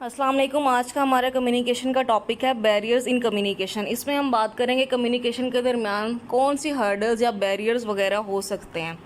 अस्सलाम वालेकुम। आज का हमारा कम्युनिकेशन का टॉपिक है बैरियर्स इन कम्युनिकेशन। इसमें हम बात करेंगे कम्युनिकेशन के दरमियान कौन सी हर्डल्स या बैरियर्स वगैरह हो सकते हैं।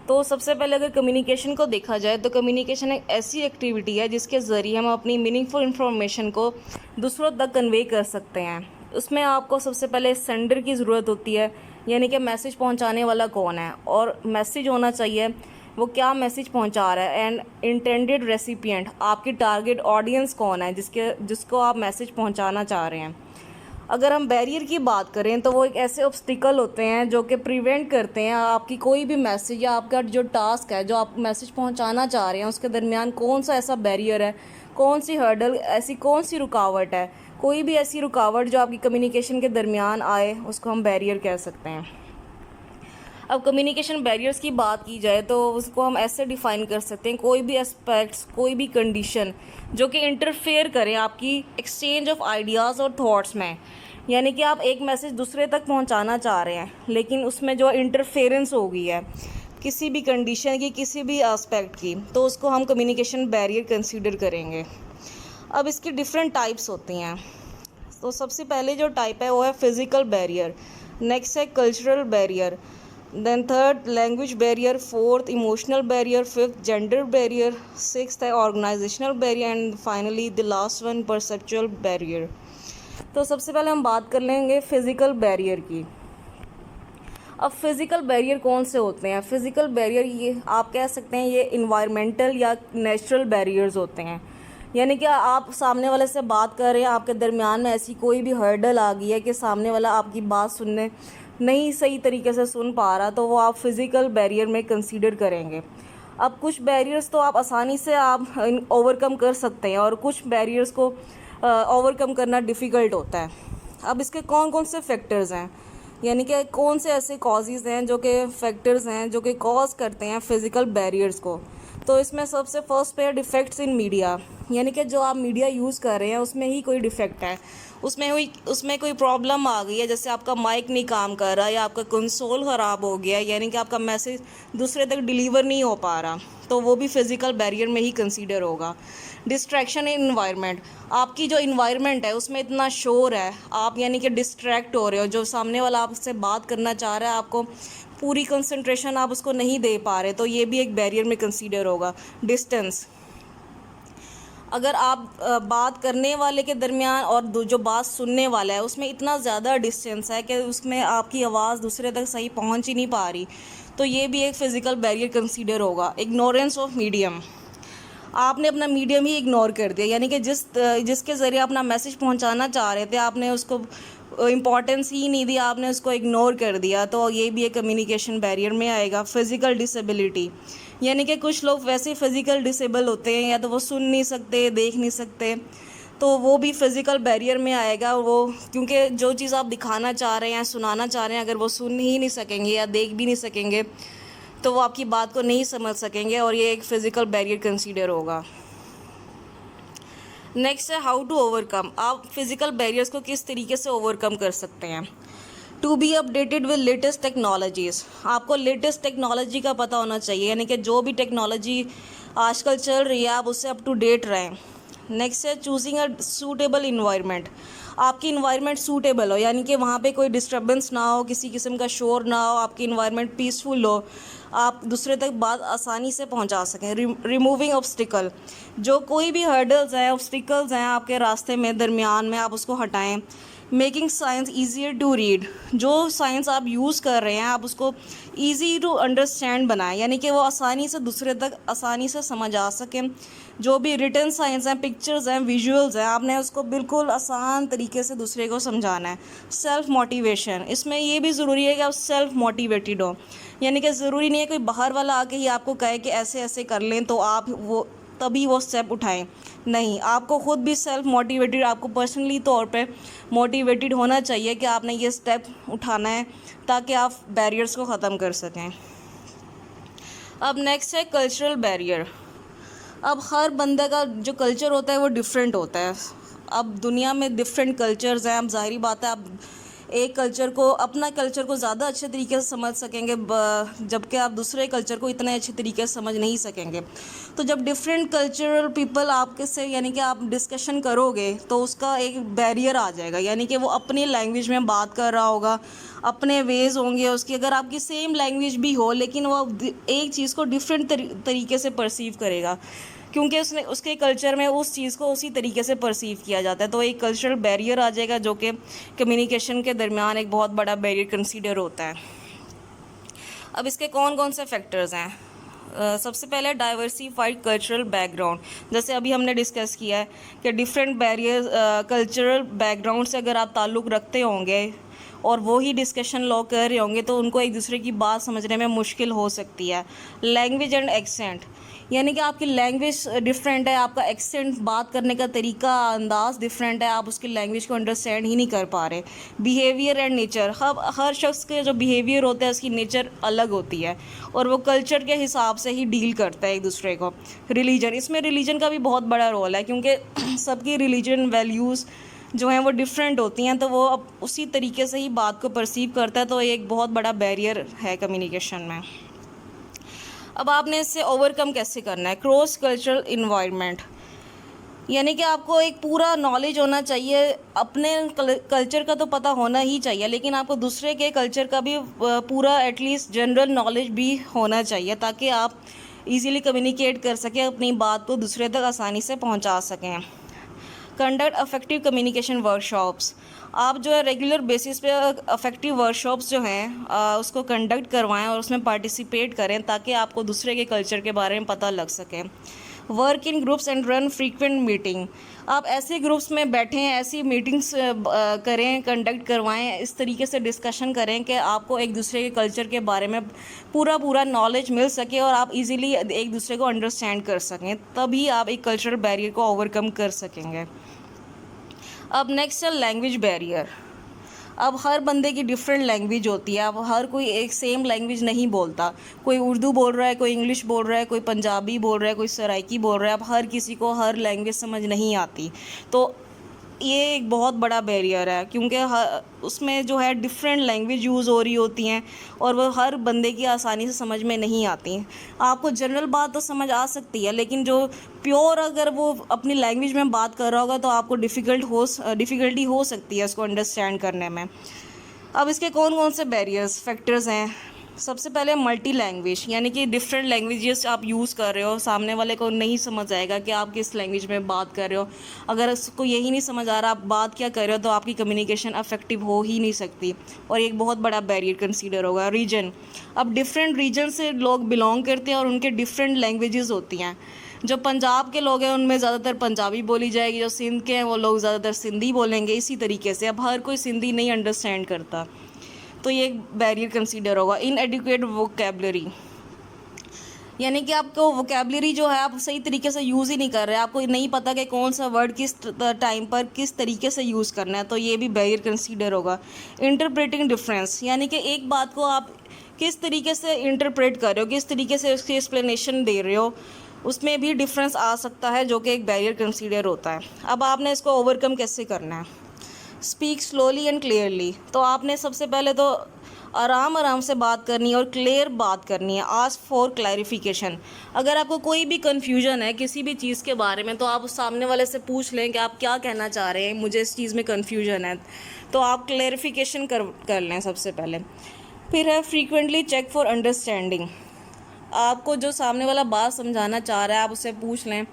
तो सबसे पहले अगर कम्युनिकेशन को देखा जाए तो कम्युनिकेशन एक ऐसी एक्टिविटी है जिसके ज़रिए हम अपनी मीनिंगफुल इन्फॉर्मेशन को दूसरों तक कन्वे कर सकते हैं। उसमें आपको सबसे पहले सेंडर की ज़रूरत होती है, यानी कि मैसेज पहुंचाने वाला कौन है और मैसेज होना चाहिए वो क्या मैसेज पहुंचा रहा है, एंड इंटेंडेड रेसिपिएंट आपकी टारगेट ऑडियंस कौन है जिसको आप मैसेज पहुंचाना चाह रहे हैं। अगर हम बैरियर की बात करें तो वो एक ऐसे ऑब्स्टिकल होते हैं जो कि प्रिवेंट करते हैं आपकी कोई भी मैसेज या आपका जो टास्क है जो आप मैसेज पहुंचाना चाह रहे हैं उसके दरमियान कौन सा ऐसा बैरियर है, कौन सी हर्डल, ऐसी कौन सी रुकावट है। कोई भी ऐसी रुकावट जो आपकी कम्युनिकेशन के दरमियान आए उसको हम बैरियर कह सकते हैं। अब कम्युनिकेशन बैरियर्स की बात की जाए तो उसको हम ऐसे डिफ़ाइन कर सकते हैं, कोई भी एस्पेक्ट्स, कोई भी कंडीशन जो कि इंटरफेयर करें आपकी एक्सचेंज ऑफ आइडियाज़ और थॉट्स में। यानी कि आप एक मैसेज दूसरे तक पहुंचाना चाह रहे हैं लेकिन उसमें जो इंटरफेरेंस हो गई है किसी भी कंडीशन की, किसी भी एस्पेक्ट की, तो उसको हम कम्युनिकेशन बैरियर कंसीडर करेंगे। अब इसकी डिफरेंट टाइप्स होती हैं। तो सबसे पहले जो टाइप है वो है फिज़िकल बैरियर, नेक्स्ट है cultural barrier, then third language barrier, fourth emotional barrier, fifth gender barrier, sixth है organisational barrier and finally the last one perceptual barrier. तो सबसे पहले हम बात कर लेंगे फ़िज़िकल बैरियर की। अब फिज़िकल बैरियर कौन से होते हैं? फ़िज़िकल बैरियर ये आप कह सकते हैं ये इन्वायरमेंटल या नेचुरल बैरियर्स होते हैं। यानी कि आप सामने वाले से बात कर रहे हैं, आपके दरमियान में ऐसी कोई भी हर्डल आ गई है कि सामने वाला आपकी बात सुनने नहीं सही तरीके से सुन पा रहा, तो वो आप फिज़िकल बैरियर में कंसीडर करेंगे। अब कुछ बैरियर्स तो आप आसानी से आप ओवरकम कर सकते हैं और कुछ बैरियर्स को ओवरकम करना डिफ़िकल्ट होता है। अब इसके कौन कौन से फैक्टर्स हैं, यानी कि कौन से ऐसे कॉजेज़ हैं जो कि फैक्टर्स हैं जो कि कॉज करते हैं फिज़िकल बैरियर्स को। तो इसमें सबसे फर्स्ट पे है डिफेक्ट्स इन मीडिया, यानी कि जो आप मीडिया यूज़ कर रहे हैं उसमें ही कोई डिफेक्ट है, उसमें कोई प्रॉब्लम आ गई है, जैसे आपका माइक नहीं काम कर रहा या आपका कंसोल ख़राब हो गया, यानी कि आपका मैसेज दूसरे तक डिलीवर नहीं हो पा रहा, तो वो भी फिज़िकल बैरियर में ही कंसीडर होगा। डिस्ट्रैक्शन इन इन्वायरमेंट, आपकी जो इन्वायरमेंट है उसमें इतना शोर है, आप यानी कि डिस्ट्रैक्ट हो रहे हो, जो सामने वाला आपसे बात करना चाह रहा है आपको पूरी कंसंट्रेशन आप उसको नहीं दे पा रहे, तो ये भी एक बैरियर में कंसीडर होगा। डिस्टेंस, अगर आप बात करने वाले के दरमियान और जो बात सुनने वाला है उसमें इतना ज़्यादा डिस्टेंस है कि उसमें आपकी आवाज़ दूसरे तक सही पहुंच ही नहीं पा रही, तो ये भी एक फ़िज़िकल बैरियर कंसीडर होगा। इग्नोरेंस ऑफ मीडियम, आपने अपना मीडियम ही इग्नोर कर दिया, यानी कि जिसके ज़रिए अपना मैसेज पहुंचाना चाह रहे थे आपने उसको इम्पॉर्टेंस ही नहीं दी, आपने उसको इग्नोर कर दिया, तो ये भी एक कम्युनिकेशन बैरियर में आएगा। फिज़िकल डिसेबिलिटी, यानी कि कुछ लोग वैसे फ़िज़िकल डिसेबल होते हैं, या तो वो सुन नहीं सकते, देख नहीं सकते, तो वो भी फ़िज़िकल बैरियर में आएगा। वो क्योंकि जो चीज़ आप दिखाना चाह रहे हैं, सुनाना चाह रहे हैं, अगर वो सुन ही नहीं सकेंगे या देख भी नहीं सकेंगे तो वो आपकी बात को नहीं समझ सकेंगे और ये एक फ़िज़िकल बैरियर कंसीडर होगा। नेक्स्ट है हाउ टू ओवरकम, आप फिज़िकल बैरियर्स को किस तरीके से ओवरकम कर सकते हैं। To be updated with latest technologies, आपको लेटेस्ट टेक्नोलॉजी का पता होना चाहिए, यानी कि जो भी टेक्नोलॉजी आजकल चल रही है आप उससे अप टू डेट रहें। नेक्स्ट है चूजिंग अ सूटेबल इन्वायरमेंट, आपकी इन्वायरमेंट सूटेबल हो, यानी कि वहाँ पे कोई डिस्टर्बेंस ना हो, किसी किस्म का शोर ना हो, आपकी इन्वायरमेंट पीसफुल हो, आप दूसरे तक बात आसानी से पहुंचा सकें। रिमूविंग ऑब्स्टिकल, जो कोई भी हर्डल्स हैं, ऑब्स्टिकल्स हैं आपके रास्ते में, दरमियान में, आप उसको हटाएं। Making science easier to read, जो साइंस आप यूज़ कर रहे हैं आप उसको ईजी टू अंडरस्टैंड बनाएं, यानी कि वो आसानी से दूसरे तक आसानी से समझ आ सकें। जो भी रिटन साइंस हैं, पिक्चर्स हैं, विजुअल्स हैं, आपने उसको बिल्कुल आसान तरीके से दूसरे को समझाना है। सेल्फ मोटिवेशन, इसमें ये भी ज़रूरी है कि आप सेल्फ मोटिवेटेड हो, यानी कि ज़रूरी नहीं है कोई बाहर वाला आके ही आपको कहे कि ऐसे ऐसे कर लें तो आप वो तभी वो स्टेप उठाएं। नहीं, आपको ख़ुद भी सेल्फ मोटिवेटेड, आपको पर्सनली तौर पे मोटिवेटेड होना चाहिए कि आपने ये स्टेप उठाना है ताकि आप बैरियर्स को ख़त्म कर सकें। अब नेक्स्ट है कल्चरल बैरियर। अब हर बंदे का जो कल्चर होता है वो डिफरेंट होता है। अब दुनिया में डिफरेंट कल्चर्स हैं, अब ज़ाहिरी बात है, अब एक कल्चर को, अपना कल्चर को ज़्यादा अच्छे तरीके से समझ सकेंगे, जबकि आप दूसरे कल्चर को इतने अच्छे तरीके से समझ नहीं सकेंगे। तो जब डिफरेंट कल्चरल पीपल आपके से यानी कि आप डिस्कशन करोगे तो उसका एक बैरियर आ जाएगा, यानी कि वो अपनी लैंग्वेज में बात कर रहा होगा, अपने वेज़ होंगे उसकी। अगर आपकी सेम लैंग्वेज भी हो लेकिन वो एक चीज़ को डिफरेंट तरीके से परसीव करेगा, क्योंकि उसने उसके कल्चर में उस चीज़ को उसी तरीके से परसीव किया जाता है। तो एक कल्चरल बैरियर आ जाएगा जो कि कम्युनिकेशन के दरमियान एक बहुत बड़ा बैरियर कंसीडर होता है। अब इसके कौन कौन से फैक्टर्स हैं? सबसे पहले डाइवर्सिफाइड कल्चरल बैकग्राउंड, जैसे अभी हमने डिस्कस किया है कि डिफरेंट बैरियर कल्चरल बैकग्राउंड से अगर आप ताल्लुक़ रखते होंगे और वो ही डिस्कशन लोग कर रहे होंगे तो उनको एक दूसरे की बात समझने में मुश्किल हो सकती है। लैंग्वेज एंड एक्सेंट, यानी कि आपकी लैंग्वेज डिफरेंट है, आपका एक्सेंट, बात करने का तरीका, अंदाज़ डिफरेंट है, आप उसकी लैंग्वेज को अंडरस्टैंड ही नहीं कर पा रहे। बिहेवियर एंड नेचर, हर शख्स के जो बिहेवियर होता है उसकी नेचर अलग होती है और वो कल्चर के हिसाब से ही डील करता है एक दूसरे को। रिलीजन, इसमें रिलीजन का भी बहुत बड़ा रोल है, क्योंकि सबकी रिलीजन वैल्यूज़ जो हैं वो डिफरेंट होती हैं, तो वो अब उसी तरीके से ही बात को परसीव करता है। तो एक बहुत बड़ा बैरियर है कम्युनिकेशन में। अब आपने इससे ओवरकम कैसे करना है? क्रॉस कल्चरल इन्वायरमेंट, यानी कि आपको एक पूरा नॉलेज होना चाहिए। अपने कल्चर का तो पता होना ही चाहिए, लेकिन आपको दूसरे के कल्चर का भी पूरा एटलीस्ट जनरल नॉलेज भी होना चाहिए, ताकि आप इजीली कम्युनिकेट कर सकें, अपनी बात को दूसरे तक आसानी से पहुंचा सकें। कंडक्ट अफेक्टिव कम्युनिकेशन वर्कशॉप्स, आप जो है रेगुलर बेसिस पे अफेक्टिव वर्कशॉप्स जो हैं उसको कंडक्ट करवाएं और उसमें पार्टिसिपेट करें, ताकि आपको दूसरे के कल्चर के बारे में पता लग सके। Work in groups and run frequent meeting, आप ऐसे ग्रुप्स में बैठें, ऐसी मीटिंग्स करें, कंडक्ट करवाएं, इस तरीके से डिस्कशन करें कि आपको एक दूसरे के कल्चर के बारे में पूरा नॉलेज मिल सके और आप इजीली एक दूसरे को अंडरस्टैंड कर सकें, तभी आप एक कल्चरल बैरियर को ओवरकम कर सकेंगे। अब नेक्स्ट है लैंग्वेज बैरियर। अब हर बंदे की डिफरेंट लैंग्वेज होती है, अब हर कोई एक सेम लैंग्वेज नहीं बोलता। कोई उर्दू बोल रहा है, कोई इंग्लिश बोल रहा है, कोई पंजाबी बोल रहा है, कोई सराइकी बोल रहा है। अब हर किसी को हर लैंग्वेज समझ नहीं आती, तो ये एक बहुत बड़ा बैरियर है, क्योंकि उसमें जो है डिफरेंट लैंग्वेज यूज़ हो रही होती हैं और वो हर बंदे की आसानी से समझ में नहीं आती। आपको जनरल बात तो समझ आ सकती है, लेकिन जो प्योर अगर वो अपनी लैंग्वेज में बात कर रहा होगा तो आपको डिफ़िकल्टी हो सकती है उसको अंडरस्टैंड करने में। अब इसके कौन कौन से बैरियर्स फैक्टर्स हैं? सबसे पहले मल्टी लैंग्वेज, यानी कि डिफरेंट लैंग्वेजेस आप यूज़ कर रहे हो, सामने वाले को नहीं समझ आएगा कि आप किस लैंग्वेज में बात कर रहे हो। अगर उसको यही नहीं समझ आ रहा आप बात क्या कर रहे हो, तो आपकी कम्युनिकेशन अफेक्टिव हो ही नहीं सकती, और एक बहुत बड़ा बैरियर कंसीडर होगा। रीजन, अब डिफरेंट रीजन से लोग बिलोंग करते हैं और उनके डिफरेंट लैंग्वेजेस होती हैं। जो पंजाब के लोग हैं उनमें ज़्यादातर पंजाबी बोली जाएगी, जो सिंध के हैं वो लोग ज़्यादातर सिंधी बोलेंगे, इसी तरीके से। अब हर कोई सिंधी नहीं अंडरस्टैंड करता, तो ये एक बैरियर कंसीडर होगा। इनएडिक्वेट वोकैबलरी, यानी कि आपको वोकैबलरी जो है आप सही तरीके से यूज़ ही नहीं कर रहे, आपको नहीं पता कि कौन सा वर्ड किस टाइम पर किस तरीके से यूज़ करना है, तो ये भी बैरियर कंसीडर होगा। इंटरप्रेटिंग डिफरेंस, यानी कि एक बात को आप किस तरीके से इंटरप्रेट कर रहे हो, किस तरीके से उसकी एक्सप्लेनेशन दे रहे हो, उसमें भी डिफरेंस आ सकता है, जो कि एक बैरियर कंसीडर होता है। अब आपने इसको ओवरकम कैसे करना है? स्पीक स्लोली एंड क्लियरली, तो आपने सबसे पहले तो आराम से बात करनी है और क्लियर बात करनी है। आस्क फॉर क्लैरिफिकेशन, अगर आपको कोई भी कन्फ्यूजन है किसी भी चीज़ के बारे में, तो आप उस सामने वाले से पूछ लें कि आप क्या कहना चाह रहे हैं, मुझे इस चीज़ में कन्फ्यूजन है, तो आप क्लैरिफिकेशन कर लें सबसे पहले। फिर है फ्रीक्वेंटली चेक फॉर अंडरस्टैंडिंग, आपको जो सामने वाला बात समझाना चाह रहा है आप उससे पूछ लें,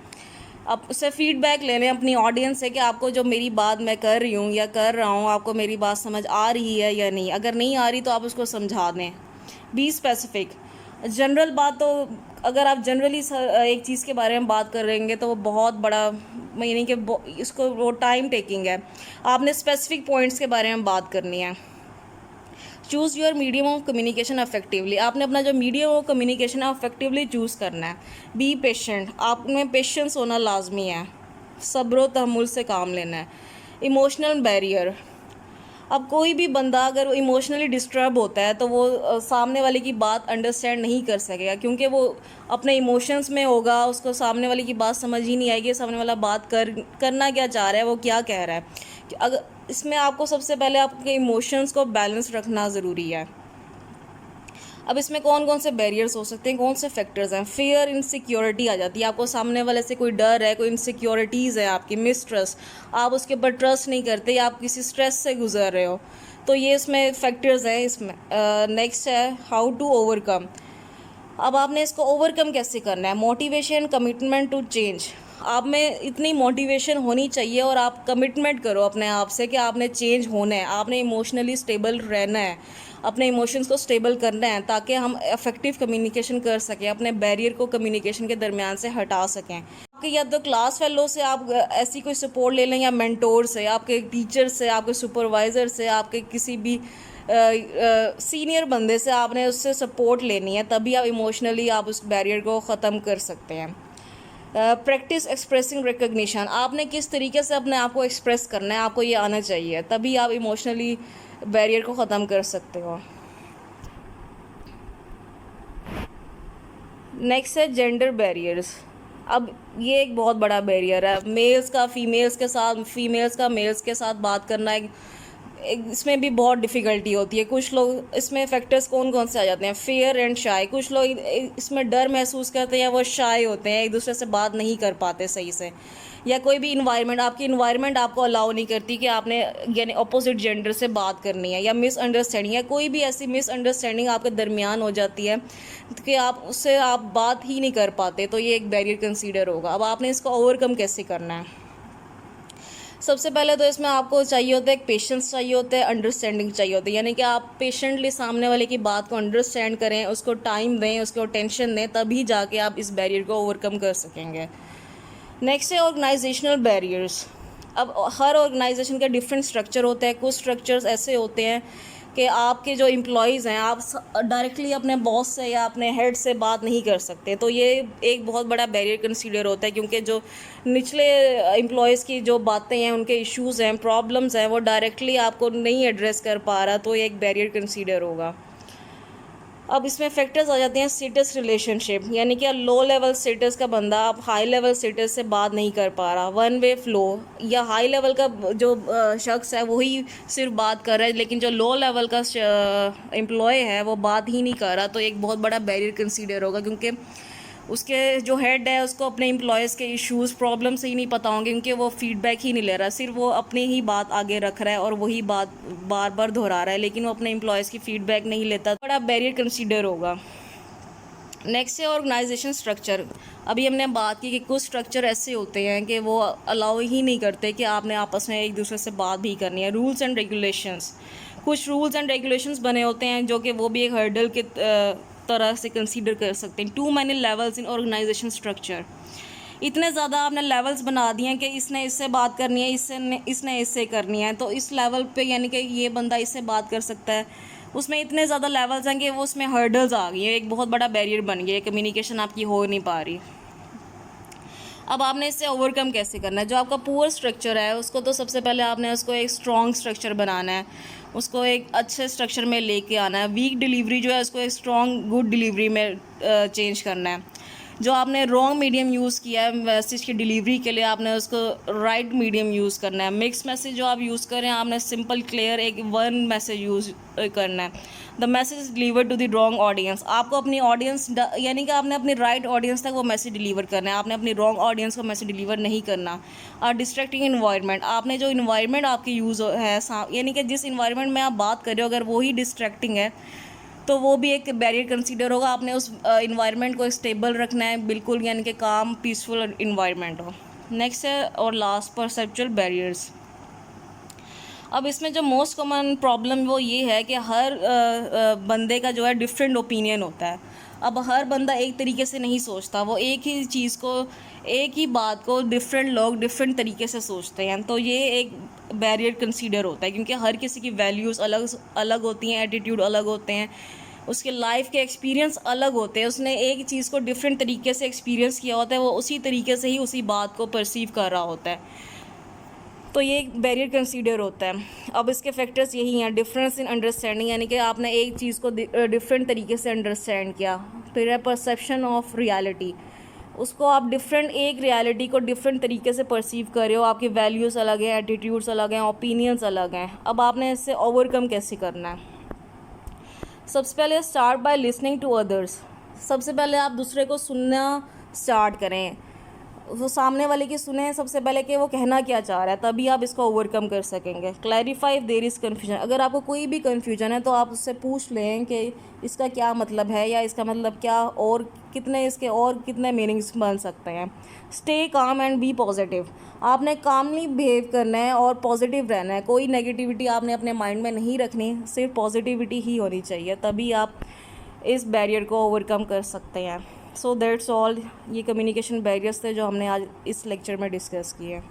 आप उससे फीडबैक ले लें अपनी ऑडियंस से कि आपको जो मेरी बात मैं कर रही हूँ या कर रहा हूँ, आपको मेरी बात समझ आ रही है या नहीं। अगर नहीं आ रही तो आप उसको समझा दें। बी स्पेसिफिक, जनरल बात तो अगर आप जनरली एक चीज़ के बारे में बात कर रहेंगे तो वो बहुत बड़ा, यानी कि इसको वो टाइम टेकिंग है। आपने स्पेसिफिक पॉइंट्स के बारे में बात करनी है। Choose your medium of communication effectively, आपने अपना जो मीडियम ऑफ कम्युनिकेशन है अफेक्टिवली चूज़ करना है। बी पेशेंट, आप में पेशेंस होना लाजमी है, सब्र तहम्मुल से काम लेना है। इमोशनल बैरियर, अब कोई भी बंदा अगर इमोशनली डिस्टर्ब होता है तो वो सामने वाले की बात अंडरस्टैंड नहीं कर सकेगा, क्योंकि वो अपने इमोशंस में होगा, उसको सामने वाले की बात समझ ही नहीं आएगी, सामने वाला बात करना क्या चाह रहा है, वो क्या कह रहा है। अगर इसमें आपको सबसे पहले आपके इमोशंस को बैलेंस रखना ज़रूरी है। अब इसमें कौन कौन से बैरियर्स हो सकते हैं, कौन से फैक्टर्स हैं। फियर, इनसिक्योरिटी आ जाती है, आपको सामने वाले से कोई डर है, कोई इनसिक्योरिटीज़ है आपकी, मिसट्रस्ट, आप उसके ऊपर ट्रस्ट नहीं करते या आप किसी स्ट्रेस से गुजर रहे हो, तो ये इसमें फैक्टर्स हैं। इसमें नेक्स्ट है हाउ टू ओवरकम। अब आपने इसको ओवरकम कैसे करना है। Motivation, commitment to change. आप में इतनी मोटिवेशन होनी चाहिए और आप कमिटमेंट करो अपने आप से कि आपने चेंज होना है, आपने इमोशनली स्टेबल रहना है, अपने इमोशंस को स्टेबल करना है ताकि हम इफ़ेक्टिव कम्युनिकेशन कर सकें, अपने बैरियर को कम्युनिकेशन के दरमियान से हटा सकें। आपके या तो क्लास फेलो से आप ऐसी कोई सपोर्ट ले लें या मेंटोर से, आपके टीचर से, आपके सुपरवाइज़र से, आपके किसी भी सीनियर बंदे से आपने उससे सपोर्ट लेनी है, तभी आप इमोशनली आप उस बैरियर को ख़त्म कर सकते हैं। Practice expressing recognition. आपने किस तरीके से अपने आप को एक्सप्रेस करना है, आपको ये आना चाहिए, तभी आप इमोशनली बैरियर को ख़त्म कर सकते हो। नेक्स्ट है जेंडर बैरियर्स। अब ये एक बहुत बड़ा बैरियर है। मेल्स का फीमेल्स के साथ, फीमेल्स का मेल्स के साथ बात करना इसमें भी बहुत डिफ़िकल्टी होती है। कुछ लोग इसमें फैक्टर्स कौन कौन से आ जाते हैं। फेयर एंड शाय। कुछ लोग इसमें डर महसूस करते हैं या वो शाय होते हैं, एक दूसरे से बात नहीं कर पाते सही से, या कोई भी इन्वायरमेंट, आपकी इन्वायरमेंट आपको अलाउ नहीं करती कि आपने यानी अपोजिट जेंडर से बात करनी है, या मिसअंडरस्टैंडिंग, या कोई भी ऐसी मिसअंडरस्टैंडिंग आपके दरमियान हो जाती है कि आप उससे आप बात ही नहीं कर पाते, तो ये एक बैरियर कंसीडर होगा। अब आपने इसको ओवरकम कैसे करना है। सबसे पहले तो इसमें आपको चाहिए होता है एक पेशेंस चाहिए होता है, अंडरस्टैंडिंग चाहिए होती है, यानी कि आप पेशेंटली सामने वाले की बात को अंडरस्टैंड करें, उसको टाइम दें, उसको टेंशन दें, तभी जाके आप इस बैरियर को ओवरकम कर सकेंगे। नेक्स्ट है ऑर्गेनाइजेशनल बैरियर्स। अब हर ऑर्गेनाइजेशन का डिफरेंट स्ट्रक्चर होता है। कुछ स्ट्रक्चर्स ऐसे होते हैं कि आपके जो एम्प्लॉयज़ हैं, आप डायरेक्टली अपने बॉस से या अपने हेड से बात नहीं कर सकते, तो ये एक बहुत बड़ा बैरियर कंसीडर होता है, क्योंकि जो निचले एम्प्लॉयज़ की जो बातें हैं, उनके इश्यूज़ हैं, प्रॉब्लम्स हैं, वो डायरेक्टली आपको नहीं एड्रेस कर पा रहा, तो ये एक बैरियर कंसीडर होगा। अब इसमें फैक्टर्स आ जाते हैं स्टेटस रिलेशनशिप, यानी कि लो लेवल स्टेटस का बंदा अब हाई लेवल स्टेटस से बात नहीं कर पा रहा, वन वे फ्लो, या हाई लेवल का जो शख्स है वही सिर्फ बात कर रहा है, लेकिन जो लो लेवल का एम्प्लॉय है वो बात ही नहीं कर रहा, तो एक बहुत बड़ा बैरियर कंसीडर होगा, क्योंकि उसके जो हेड है उसको अपने एम्प्लॉयज़ के इश्यूज़, प्रॉब्लम से ही नहीं पता होंगे, क्योंकि वो फीडबैक ही नहीं ले रहा, सिर्फ वो अपनी ही बात आगे रख रहा है और वही बात बार बार दोहरा रहा है, लेकिन वो अपने एम्प्लॉयज़ की फीडबैक नहीं लेता, बड़ा बैरियर कंसीडर होगा। नेक्स्ट है ऑर्गेनाइजेशन स्ट्रक्चर। अभी हमने बात की कि कुछ स्ट्रक्चर ऐसे होते हैं कि वो अलाउ ही नहीं करते कि आपने आपस में एक दूसरे से बात भी करनी है। Rules and regulations. कुछ रूल्स एंड रेगुलेशंस बने होते हैं जो कि वो भी एक हर्डल के तरह से कंसीडर कर सकते हैं। Too many levels in organisation structure. इतने ज़्यादा आपने लेवल्स बना दिए हैं कि इसने इससे बात करनी है, इसने इससे करनी है, तो इस लेवल पे यानी कि ये बंदा इससे बात कर सकता है, उसमें इतने ज़्यादा लेवल्स हैं कि वो उसमें हर्डल्स आ गई हैं, एक बहुत बड़ा बैरियर बन गया है, कम्युनिकेशन आपकी हो नहीं पा रही। अब आपने इससे ओवरकम कैसे करना है। जो आपका पुअर स्ट्रक्चर है उसको तो सबसे पहले आपने उसको एक स्ट्रॉन्ग स्ट्रक्चर बनाना है, उसको एक अच्छे स्ट्रक्चर में लेके आना है। वीक डिलीवरी जो है उसको एक स्ट्रॉन्ग गुड डिलीवरी में चेंज करना है। जो आपने रॉन्ग मीडियम यूज़ किया है मैसेज की डिलीवरी के लिए, आपने उसको राइट मीडियम यूज़ करना है। मिक्स मैसेज जो आप यूज़ करें, आपने सिंपल क्लियर एक वन मैसेज यूज़ करना है। The message is deliver to the wrong audience. आपको अपनी ऑडियंस यानी कि आपने अपनी राइट ऑडियंस तक वो मैसेज डिलीवर करना है, आपने अपनी रॉन्ग ऑडियंस को मैसेज डिलीवर नहीं करना। और डिस्ट्रैक्टिंग इन्वायरमेंट, आपने जो इन्वायरमेंट आपकी यूज़ है, यानी कि जिस इन्वायरमेंट में आप बात कर रहे हो, अगर वो ही डिस्ट्रैक्टिंग है तो वो भी एक बैरियर कंसीडर होगा। आपने उस इन्वायरमेंट को स्टेबल रखना है बिल्कुल, यानी कि काम पीसफुल इन्वायरमेंट हो। नेक्स्ट है और लास्ट परसेप्चुअल बैरियर्स। अब इसमें जो मोस्ट कॉमन प्रॉब्लम वो ये है कि हर बंदे का जो है डिफरेंट ओपिनियन होता है। अब हर बंदा एक तरीके से नहीं सोचता, वो एक ही चीज़ को, एक ही बात को डिफरेंट लोग डिफरेंट तरीके से सोचते हैं, तो ये एक बैरियर कंसीडर होता है, क्योंकि हर किसी की वैल्यूज़ अलग अलग होती हैं, एटीट्यूड अलग होते हैं, उसके लाइफ के एक्सपीरियंस अलग होते हैं, उसने एक चीज़ को डिफरेंट तरीके से एक्सपीरियंस किया होता है, वो उसी तरीके से ही उसी बात को परसीव कर रहा होता है, तो ये एक बैरियर कंसीडर होता है। अब इसके फैक्टर्स यही हैं। डिफरेंस इन अंडरस्टैंडिंग, यानी कि आपने एक चीज़ को डिफरेंट तरीके से अंडरस्टैंड किया। फिर है परसेप्शन ऑफ रियलिटी, उसको आप डिफरेंट, एक रियलिटी को डिफरेंट तरीके से परसीव कर रहे हो, आपके वैल्यूज़ अलग हैं, एटीट्यूड्स अलग हैं, ओपिनियंस अलग हैं। अब आपने इससे ओवरकम कैसे करना है? सबसे पहले start by listening to others. सबसे पहले आप दूसरे को सुनना स्टार्ट करें, वो सामने वाले की सुने सबसे पहले कि वो कहना क्या चाह रहा है, तभी आप इसको ओवरकम कर सकेंगे। Clarify if there is confusion. अगर आपको कोई भी कन्फ्यूजन है तो आप उससे पूछ लें कि इसका क्या मतलब है, या इसका मतलब क्या, और कितने मीनिंग्स बन सकते हैं। Stay calm and B positive. आपने कामली बिहेव करना है और पॉजिटिव रहना है। कोई नेगेटिविटी आपने अपने माइंड में नहीं रखनी, सिर्फ पॉजिटिविटी ही होनी चाहिए, तभी आप इस बैरियर को ओवरकम कर सकते हैं। So that's all. ये कम्युनिकेशन बैरियर्स थे जो हमने आज इस लेक्चर में डिस्कस किए।